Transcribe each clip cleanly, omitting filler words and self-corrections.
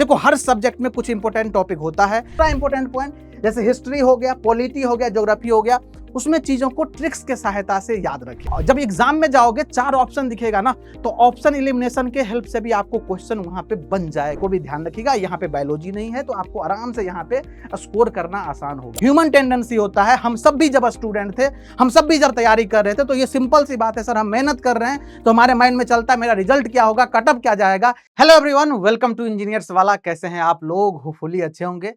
देखो हर सब्जेक्ट में कुछ इंपॉर्टेंट टॉपिक होता है। इंपॉर्टेंट पॉइंट जैसे हिस्ट्री हो गया, पॉलिटी हो गया, ज्योग्राफी हो गया, उसमें चीजों को ट्रिक्स के सहायता से याद रखें। और जब एग्जाम में जाओगे 4 ऑप्शन दिखेगा ना, तो ऑप्शन एलिमिनेशन के हेल्प से भी आपको क्वेश्चन वहां पे बन जाए। को भी ध्यान रखिएगा, यहाँ पे बायोलॉजी नहीं है तो आपको आराम से यहाँ पे स्कोर करना आसान होगा। ह्यूमन टेंडेंसी होता है, हम सब भी जब स्टूडेंट थे, हम सब भी जब तैयारी कर रहे थे, तो ये सिंपल सी बात है सर, हम मेहनत कर रहे हैं तो हमारे माइंड में चलता है मेरा रिजल्ट क्या होगा, कटअप क्या जाएगा। Hello everyone, welcome to engineers वाला। कैसे हैं आप लोग? होपफुली अच्छे होंगे।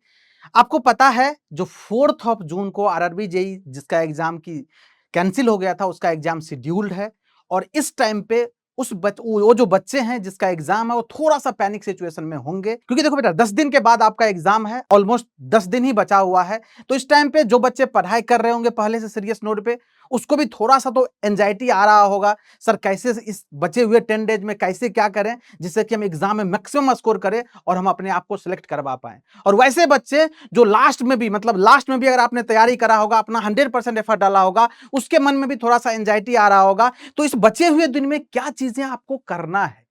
आपको पता है जो 4 जून को आरआरबी जेई जिसका एग्जाम की कैंसिल हो गया था, उसका एग्जाम शेड्यूल्ड है। और इस टाइम पे वो जो बच्चे हैं जिसका एग्जाम है वो थोड़ा सा पैनिक सिचुएशन में होंगे, क्योंकि देखो बेटा 10 दिन के बाद आपका एग्जाम है, ऑलमोस्ट 10 दिन ही बचा हुआ है। तो इस टाइम पे जो बच्चे पढ़ाई कर रहे होंगे पहले से सीरियस नोट पे, उसको भी थोड़ा सा तो एंजाइटी आ रहा होगा, सर कैसे इस बचे हुए 10 डेज में कैसे क्या करें जिससे कि हम एग्जाम में मैक्सिमम स्कोर करें और हम अपने आप को सिलेक्ट करवा पाए। और वैसे बच्चे जो लास्ट में भी अगर आपने तैयारी करा होगा, अपना 100% एफर्ट डाला होगा, उसके मन में भी थोड़ा सा एंजाइटी आ रहा होगा। तो इस बचे हुए दिन में क्या चीजें आपको करना है,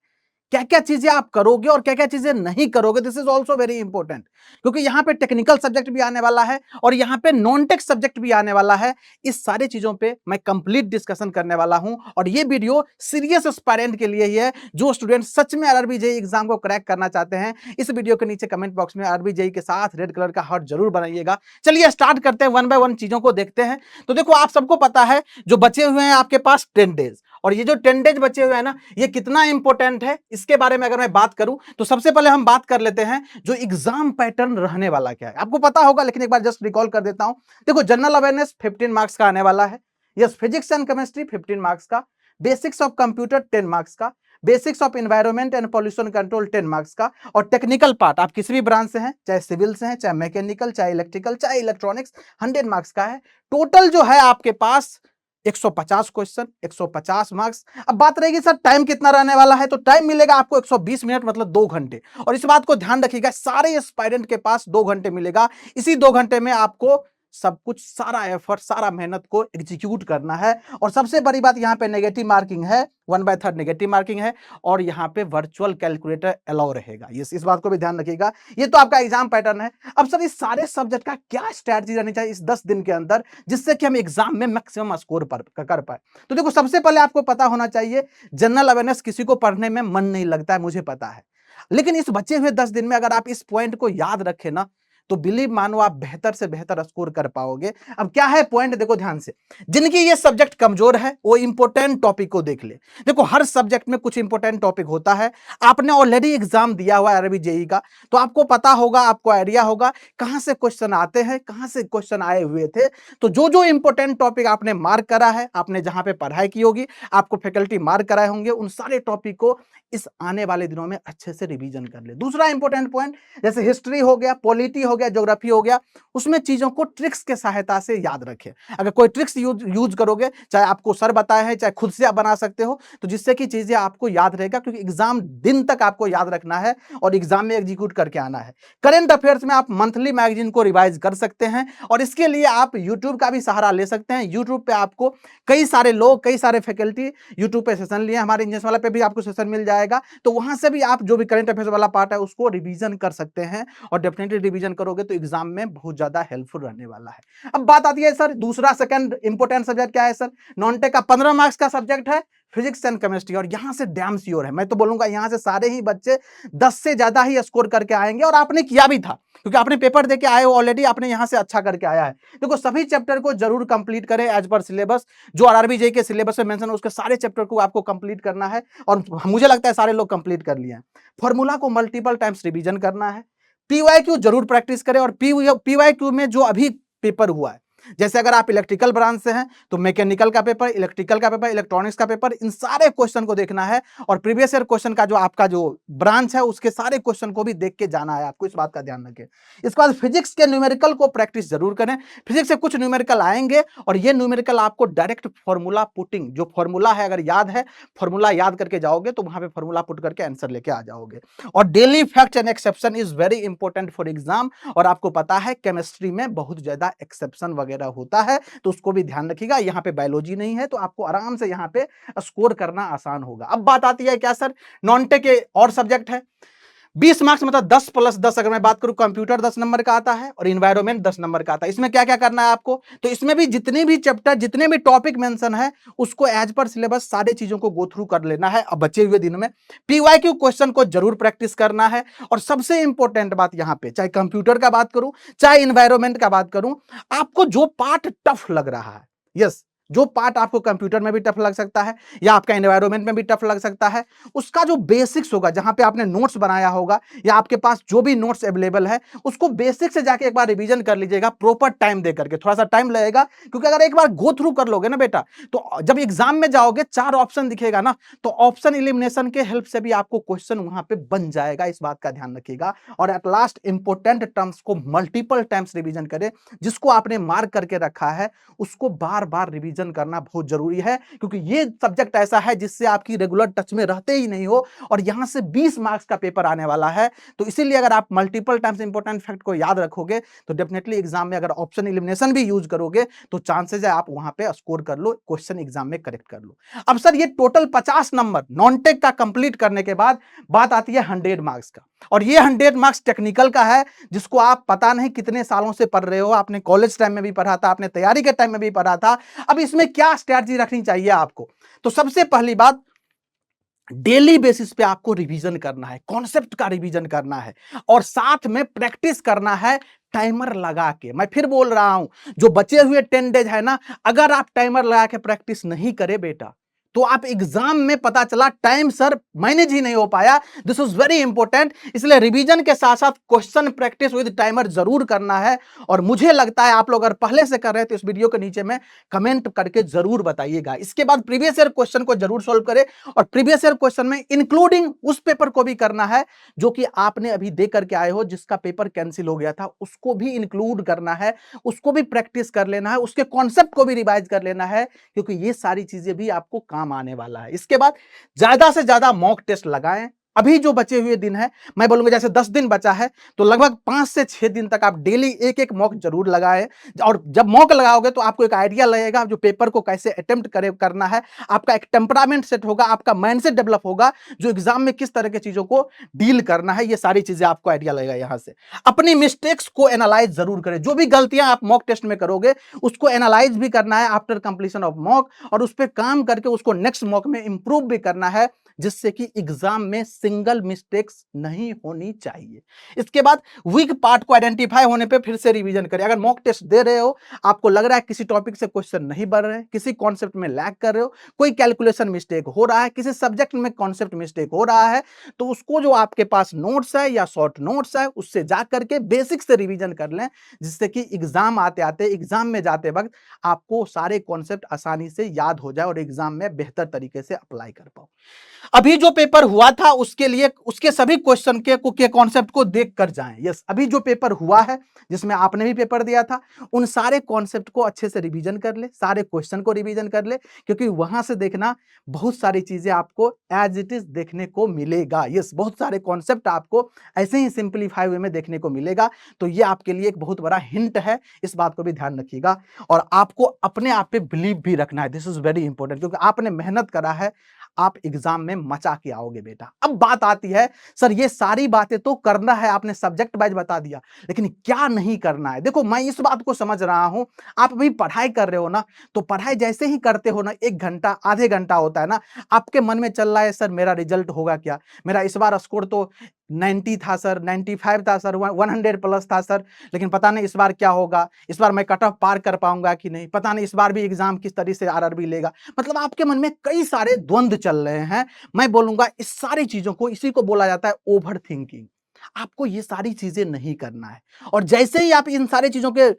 क्या क्या चीजें आप करोगे और क्या क्या चीजें नहीं करोगे, this is also very important. क्योंकि यहां पे टेक्निकल सब्जेक्ट भी आने वाला है और यहां पे नॉन टेक सब्जेक्ट भी आने वाला है। इस सारी चीजों पे मैं कंप्लीट डिस्कशन करने वाला हूं और ये वीडियो सीरियस एस्पायरेंट के लिए ही है, जो स्टूडेंट सच में आरआरबी जेईई एग्जाम को क्रैक करना चाहते हैं। इस वीडियो के नीचे कमेंट बॉक्स में आरआरबी जेईई के साथ रेड कलर का हार्ट जरूर बनाइएगा। चलिए स्टार्ट करते हैं, 1 बाय 1 चीजों को देखते हैं। तो देखो आप सबको पता है जो बचे हुए हैं आपके पास 10 डेज, और ये जो 10 डेज बचे हुए हैं ना, ये कितना इंपॉर्टेंट है इसके बारे में अगर मैं बात करूं तो सबसे पहले हम बात कर लेते हैं जो एग्जाम पैटर्न रहने वाला क्या है। आपको पता होगा लेकिन एक बार जस्ट रिकॉल कर देता हूं। देखो जनरल अवेयरनेस 15 मार्क्स का आने वाला है। Yes, physics and chemistry 15 marks का, बेसिक्स ऑफ कंप्यूटर 10 मार्क्स का, basics of environment and pollution control 10 marks का, और टेक्निकल पार्ट आप किसी भी ब्रांच से हैं, चाहे सिविल से हैं, चाहे मैकेनिकल, चाहे इलेक्ट्रिकल, चाहे इलेक्ट्रॉनिक्स, 100 मार्क्स का है। टोटल जो है आपके पास 150 क्वेश्चन, 150 मार्क्स। अब बात रहेगी सर टाइम कितना रहने वाला है, तो टाइम मिलेगा आपको 120 मिनट, मतलब 2 घंटे। और इस बात को ध्यान रखिएगा, सारे एस्पायरेंट के पास 2 घंटे मिलेगा। इसी 2 घंटे में आपको सब कुछ, सारा एफर्ट, सारा मेहनत को एग्जीक्यूट करना है। और सबसे बड़ी बात, यहाँ पे नेगेटिव मार्किंग है, 1/3 नेगेटिव मार्किंग है, और यहाँ पे वर्चुअल कैलकुलेटर अलाउ रहेगा। इस बात को भी ध्यान रखिएगा। ये तो आपका एग्जाम पैटर्न है। अब सर इस सारे सब्जेक्ट का क्या स्ट्रैटेजी रहनी चाहिए इस 10 दिन के अंदर, जिससे कि हम एग्जाम में मैक्सिमम स्कोर कर पाए। तो देखो सबसे पहले आपको पता होना चाहिए, जनरल अवेयरनेस किसी को पढ़ने में मन नहीं लगता है, मुझे पता है, लेकिन इस बचे हुए 10 दिन में अगर आप इस पॉइंट को याद रखें ना, तो बिलीव मानो आप बेहतर से बेहतर स्कोर कर पाओगे। अब क्या है पॉइंट, देखो ध्यान से। जिनकी ये सब्जेक्ट कमजोर है वो इंपॉर्टेंट टॉपिक को देख ले। देखो हर सब्जेक्ट में कुछ इंपॉर्टेंट टॉपिक होता है। आपने ऑलरेडी एग्जाम दिया हुआ है आरआरबी जेईई का, तो आपको पता होगा, आपको आइडिया होगा कहां से क्वेश्चन आते हैं, कहां से क्वेश्चन आए हुए थे। तो जो जो इंपॉर्टेंट टॉपिक आपने मार्क करा है, आपने जहां पे पढ़ाई की होगी, आपको फैकल्टी मार्क कराए होंगे, उन सारे टॉपिक को इस आने वाले दिनों में अच्छे से रिवीजन कर ले। दूसरा इंपॉर्टेंट पॉइंट जैसे हिस्ट्री हो गया, पॉलिटी हो गया, ज्योग्राफी हो गया, उसमें चीजों को ट्रिक्स के सहायता से याद रखें। अगर कोई ट्रिक्स यूज करोगे, चाहे आपको सर बताए हैं, चाहे खुद से आप बना सकते हो, तो जिससे कि चीजें आपको याद रहेगा, क्योंकि एग्जाम दिन तक आपको याद रखना है और एग्जाम में एग्जीक्यूट करके आना है। करंट अफेयर्स में आप मंथली मैगजीन को रिवाइज कर सकते हैं, और इसके लिए आप यूट्यूब का भी सहारा ले सकते हैं। यूट्यूब पे आपको कई सारे लोग, कई सारे फैकल्टी यूट्यूब पे सेशन लिए, हमारे इंजीनियर्स वाला पे भी आपको सेशन मिल जाएगा। तो वहां से भी आप जो भी करंट अफेयर्स वाला पार्ट है उसको रिवीजन कर सकते हैं, और डेफिनेटली रिवीजन करोगे तो एग्जाम में बहुत ज्यादा हेल्पफुल रहने वाला है। अब बात आती है सर दूसरा सेकंड इंपॉर्टेंट सब्जेक्ट क्या है सर, नॉन टेक का 15 मार्क्स का सब्जेक्ट है फिजिक्स एंड केमिस्ट्री। और यहां से डैम श्योर है, मैं तो बोलूंगा यहां से सारे ही बच्चे 10 से ज्यादा ही स्कोर करके आएंगे, और आपने किया भी था क्योंकि आपने पेपर देके आए हो ऑलरेडी, आपने यहां से अच्छा करके आया है। देखो सभी चैप्टर को जरूर कंप्लीट करें एज पर सिलेबस, जो आरआरबी जेईई के सिलेबस में मेंशन है उसके सारे चैप्टर को आपको कंप्लीट करना है, और मुझे लगता है सारे लोग कंप्लीट कर लिए हैं। फॉर्मूला को मल्टीपल टाइम्स रिवीजन करना है। पीवाईक्यू जरूर प्रैक्टिस करें, और पीवाईक्यू में जो अभी पेपर हुआ है, जैसे अगर आप इलेक्ट्रिकल ब्रांच से हैं तो मैकेनिकल का पेपर, इलेक्ट्रिकल का पेपर, इलेक्ट्रॉनिक्स का पेपर, इन सारे क्वेश्चन को देखना है, और प्रीवियस ईयर क्वेश्चन का जो आपका जो ब्रांच है उसके सारे क्वेश्चन को भी देख के जाना है आपको, इस बात का ध्यान रखें। इसके बाद फिजिक्स के न्यूमेरिकल को प्रैक्टिस जरूर करें। फिजिक्स से कुछ न्यूमेरिकल आएंगे, और ये न्यूमेरिकल आपको डायरेक्ट फॉर्मूला पुटिंग, जो फॉर्मूला है अगर याद है, फॉर्मूला याद करके जाओगे तो वहां पे फॉर्मूला पुट करके आंसर लेके आ जाओगे। और daily fact and exception is very important for exam, और आपको पता है केमिस्ट्री में बहुत ज्यादा एक्सेप्शन वगैरह होता है, तो उसको भी ध्यान रखिएगा। यहाँ पे बायोलॉजी नहीं है तो आपको आराम से यहाँ पे स्कोर करना आसान होगा। अब बात आती है क्या सर, नॉन टेक के और सब्जेक्ट है। 20 मार्क्स मतलब 10 प्लस 10, अगर मैं बात करूं कंप्यूटर 10 नंबर का आता है और इन्वायरमेंट 10 नंबर का आता है। इसमें क्या क्या करना है आपको, तो इसमें भी जितने भी चैप्टर, जितने भी टॉपिक मेंशन है, उसको एज पर सिलेबस सारी चीजों को गो थ्रू कर लेना है। अब बचे हुए दिनों में पीवाईक्यू क्वेश्चन को जरूर प्रैक्टिस करना है। और सबसे इंपॉर्टेंट बात यहां पे, चाहे कंप्यूटर का बात करूं चाहे इन्वायरमेंट का बात करूं, आपको जो पार्ट टफ लग रहा है, यस, जो पार्ट आपको कंप्यूटर में भी टफ लग सकता है या आपका एनवायरनमेंट में भी टफ लग सकता है, उसका जो बेसिक्स होगा, जहां पे आपने नोट्स बनाया होगा या आपके पास जो भी नोट्स अवेलेबल है, उसको बेसिक से जाके एक बार रिवीजन कर लीजिएगा, प्रॉपर टाइम दे करके। थोड़ा सा टाइम लगेगा, क्योंकि अगर एक बार गो थ्रू कर लोगे ना बेटा, तो जब एग्जाम में जाओगे 4 ऑप्शन दिखेगा ना, तो ऑप्शन इलिमिनेशन के हेल्प से भी आपको क्वेश्चन वहां पे बन जाएगा। इस बात का ध्यान रखिएगा। और एट लास्ट इंपोर्टेंट टर्म्स को मल्टीपल टाइम्स रिवीजन करें। जिसको आपने मार्क करके रखा है उसको बार बार रिवीजन करना बहुत जरूरी है, क्योंकि ये सब्जेक्ट ऐसा है जिससे आपकी रेगुलर टच में रहते ही नहीं हो, और यहां से 20 मार्क्स का पेपर आने वाला है। तो इसीलिए अगर आप मल्टीपल टाइम्स इंपॉर्टेंट फैक्ट को याद रखोगे तो डेफिनेटली एग्जाम में अगर ऑप्शन एलिमिनेशन भी यूज करोगे तो चांसेस है आप वहां पे स्कोर कर लो, क्वेश्चन एग्जाम में करेक्ट कर लो। अब सर ये टोटल 50 नंबर नॉन टेक का कंप्लीट करने के बाद बात आती है 100 मार्क्स का, और ये 100 मार्क्स टेक्निकल का है, जिसको आप पता नहीं कितने सालों से पढ़ रहे हो, आपने कॉलेज टाइम में भी पढ़ा था, आपने तैयारी के टाइम में भी पढ़ा था। अब इसमें क्या स्ट्रैटेजी रखनी चाहिए आपको, तो सबसे पहली बात, डेली बेसिस पे आपको रिवीजन करना है, कॉन्सेप्ट का रिवीजन करना है, और साथ में प्रैक्टिस करना है टाइमर लगा के। मैं फिर बोल रहा हूं, जो बचे हुए 10 डेज है ना, अगर आप टाइमर लगा के प्रैक्टिस नहीं करे बेटा, तो आप एग्जाम में पता चला टाइम सर मैनेज ही नहीं हो पाया। This is very important. इसलिए रिवीजन के साथ साथ क्वेश्चन प्रैक्टिस विद टाइमर जरूर करना है। और मुझे लगता है आप लोग अगर पहले से कर रहे हैं तो इस वीडियो के नीचे में कमेंट करके जरूर बताइएगा। इसके बाद प्रीवियस ईयर क्वेश्चन को जरूर सोल्व करें, और प्रीवियस ईयर क्वेश्चन में इंक्लूडिंग उस पेपर को भी करना है जो कि आपने अभी दे करके आए हो, जिसका पेपर कैंसिल हो गया था, उसको भी इंक्लूड करना है, उसको भी प्रैक्टिस कर लेना है, उसके कॉन्सेप्ट को भी रिवाइज कर लेना है, क्योंकि ये सारी चीजें भी आपको काम आने वाला है। इसके बाद ज्यादा से ज्यादा मॉक टेस्ट लगाएं। अभी जो बचे हुए दिन है, मैं बोलूंगा जैसे 10 दिन बचा है, तो लगभग 5 से 6 दिन तक आप डेली एक एक मॉक जरूर लगाएं। और जब मॉक लगाओगे तो आपको एक आइडिया लगेगा जो पेपर को कैसे अटेम्प्ट करना है, आपका एक टेम्परामेंट सेट होगा, आपका माइंडसेट डेवलप होगा, जो एग्जाम में किस तरह की चीजों को डील करना है, ये सारी चीजें आपको आइडिया लगेगा। यहां से अपनी मिस्टेक्स को एनालाइज जरूर करें। जो भी गलतियां आप मॉक टेस्ट में करोगे उसको एनालाइज भी करना है आफ्टर कंप्लीशन ऑफ मॉक, और उस पर काम करके उसको नेक्स्ट मॉक में इंप्रूव भी करना है, जिससे कि एग्जाम में सिंगल मिस्टेक्स नहीं होनी चाहिए। इसके बाद वीक पार्ट को आइडेंटिफाई होने पे फिर से रिवीजन करें। अगर मॉक टेस्ट दे रहे हो, आपको लग रहा है किसी टॉपिक से क्वेश्चन नहीं बन रहे, किसी कॉन्सेप्ट में लैग कर रहे हो, कोई कैलकुलेशन मिस्टेक हो रहा है, किसी सब्जेक्ट में कॉन्सेप्ट मिस्टेक हो रहा है, तो उसको जो आपके पास नोट्स है या शॉर्ट नोट्स है उससे जा करके बेसिक से रिवीजन कर लें, जिससे कि एग्जाम आते आते, एग्जाम में जाते वक्त आपको सारे कॉन्सेप्ट आसानी से याद हो जाए और एग्जाम में बेहतर तरीके से अप्लाई कर पाओ। अभी जो पेपर हुआ था उसके लिए उसके सभी क्वेश्चन के कॉन्सेप्ट को देख कर जाएं। यस, अभी जो पेपर हुआ है जिसमें आपने भी पेपर दिया था, उन सारे कॉन्सेप्ट को अच्छे से रिवीजन कर ले, सारे क्वेश्चन को रिवीजन कर ले, क्योंकि वहां से देखना बहुत सारी चीजें आपको एज इट इज देखने को मिलेगा। यस, बहुत सारे कॉन्सेप्ट आपको ऐसे ही सिंप्लीफाई वे में देखने को मिलेगा। तो ये आपके लिए एक बहुत बड़ा हिंट है, इस बात को भी ध्यान रखिएगा। और आपको अपने आप पे बिलीव भी रखना है, दिस इज वेरी इंपॉर्टेंट, क्योंकि आपने मेहनत करा है, आप एग्जाम में मचा के आओगे बेटा। अब बात आती है, सर ये सारी बातें तो करना है, आपने सब्जेक्ट वाइज बता दिया, लेकिन क्या नहीं करना है। देखो मैं इस बात को समझ रहा हूं, आप अभी पढ़ाई कर रहे हो ना, तो पढ़ाई जैसे ही करते हो ना, 1 घंटा आधे घंटा होता है ना, आपके मन में चल रहा है सर मेरा रिजल्ट होगा क्या, मेरा इस बार स्कोर तो 90 था सर, 95 था सर, 100 प्लस था सर, लेकिन पता नहीं इस बार क्या होगा, इस बार मैं कट ऑफ पार कर पाऊंगा कि नहीं, पता नहीं इस बार भी एग्जाम किस तरीके से आरआरबी लेगा। मतलब आपके मन में कई सारे द्वंद्व चल रहे हैं। मैं बोलूंगा इस सारी चीजों को, इसी को बोला जाता है ओवर थिंकिंग। आपको ये सारी चीजें नहीं करना है, और जैसे ही आप इन सारी चीजों के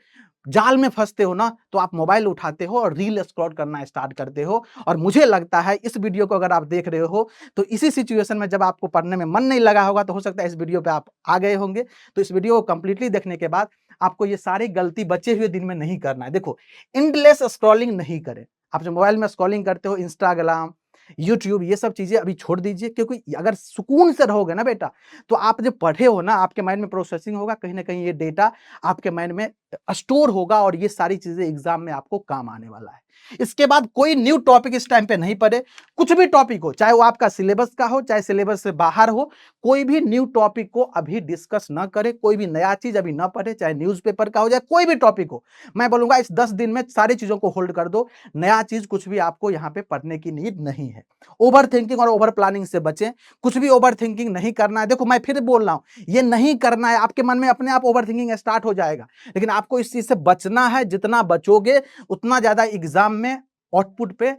जाल में फंसते हो ना, तो आप मोबाइल उठाते हो और रील स्क्रॉल करना स्टार्ट करते हो। और मुझे लगता है इस वीडियो को अगर आप देख रहे हो तो इसी सिचुएशन में जब आपको पढ़ने में मन नहीं लगा होगा, तो हो सकता है इस वीडियो पे आप आ गए होंगे। तो इस वीडियो को कंप्लीटली देखने के बाद आपको ये सारी गलती बचे हुए दिन में नहीं करना है। देखो, एंडलेस स्क्रॉलिंग नहीं करें। आप जो मोबाइल में स्क्रॉलिंग करते हो, इंस्टाग्राम, यूट्यूब, ये सब चीजें अभी छोड़ दीजिए, क्योंकि अगर सुकून से रहोगे ना बेटा, तो आप जो पढ़े हो ना, आपके माइंड में प्रोसेसिंग होगा, कहीं ना कहीं ये डेटा आपके माइंड में स्टोर होगा, और ये सारी चीजें एग्जाम में आपको काम आने वाला है। इसके बाद कोई न्यू टॉपिक इस टाइम पे नहीं पढ़े, कुछ भी टॉपिक हो, चाहे वो आपका सिलेबस का हो चाहे सिलेबस से बाहर हो, कोई भी न्यू टॉपिक को अभी डिस्कस ना करे, कोई भी नया चीज अभी ना पढ़े, चाहे न्यूज़पेपर का हो जाए कोई भी टॉपिक हो। मैं बोलूंगा इस 10 दिन में सारी चीजों को होल्ड कर दो, नया चीज कुछ भी आपको यहाँ पे पढ़ने की नीड नहीं है। ओवर थिंकिंग और ओवर प्लानिंग से बचें, कुछ भी ओवर थिंकिंग नहीं करना है। देखो मैं फिर बोल रहा हूं, ये नहीं करना है, आपके मन में अपने आप ओवर थिंकिंग स्टार्ट हो जाएगा, लेकिन आपको इस चीज से बचना है। जितना बचोगे उतना ज्यादा एग्जाम में आउटपुट पे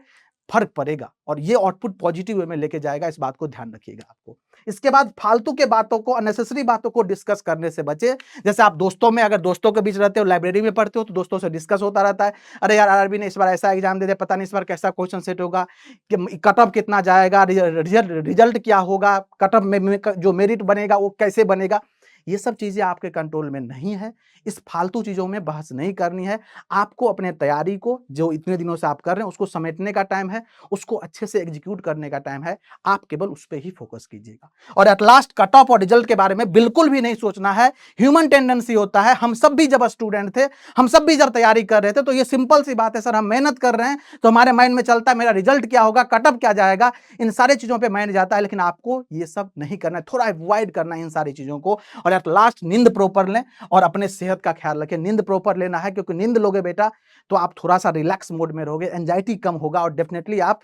फर्क पड़ेगा और ये आउटपुट पॉजिटिव वे में लेके जाएगा, इस बात को ध्यान रखिएगा आपको। इसके बाद फालतू के बातों को, अननेसेसरी बातों को डिस्कस करने से बचे। जैसे आप दोस्तों में, अगर दोस्तों के बीच रहते हो, लाइब्रेरी में पढ़ते हो, तो दोस्तों से डिस्कस होता रहता है, अरे यार आरआरबी ने इस बार ऐसा एग्जाम दे दिया, पता नहीं इस बार कैसा क्वेश्चन सेट होगा, कि कट ऑफ कितना जाएगा, रिजल्ट क्या होगा, कट ऑफ में जो मेरिट बनेगा वो कैसे बनेगा। ये सब चीजें आपके कंट्रोल में नहीं है। इस फालतू चीजों में बहस नहीं करनी है। आपको अपने तैयारी को, जो इतने दिनों से आप कर रहे हैं, उसको समेटने का टाइम है, उसको अच्छे से एग्जीक्यूट करने का टाइम है। आप केवल उस पर ही फोकस कीजिएगा और एट लास्ट कट ऑफ और रिजल्ट के बारे में बिल्कुल भी नहीं सोचना है। ह्यूमन टेंडेंसी होता है, हम सब भी जब स्टूडेंट थे, हम सब भी जब तैयारी कर रहे थे, तो ये सिंपल सी बात है सर, हम मेहनत कर रहे हैं तो हमारे माइंड में चलता है मेरा रिजल्ट क्या होगा, कट ऑफ क्या जाएगा, इन सारी चीजों पर माइंड जाता है। लेकिन आपको ये सब नहीं करना है, थोड़ा अवॉइड करना है इन सारी चीजों को। और एट लास्ट नींद प्रॉपर लें और अपने सेहत का ख्याल रखें। नींद प्रॉपर लेना है, क्योंकि नींद लोगे बेटा तो आप थोड़ा सा रिलैक्स मोड में रहोगे, एंजाइटी कम होगा और डेफिनेटली आप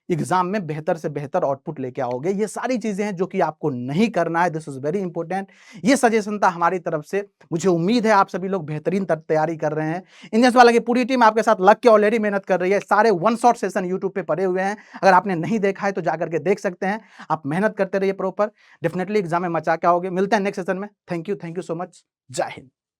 एग्जाम में बेहतर से बेहतर आउटपुट लेके आओगे। ये सारी चीजें हैं जो कि आपको नहीं करना है। This is very important. ये सजेशन था हमारी तरफ से। मुझे उम्मीद है आप सभी लोग बेहतरीन तैयारी कर रहे हैं। इंडियंस वाला की पूरी टीम आपके साथ लग के ऑलरेडी मेहनत कर रही है। सारे वन शॉट सेशन यूट्यूब पे पड़े हुए हैं, अगर आपने नहीं देखा है तो जाकर के देख सकते हैं। आप मेहनत करते रहिए प्रॉपर, डेफिनेटली एग्जाम में मचा के आओगे। मिलते हैं नेक्स्ट सेशन में। Thank you so much. जय हिंद।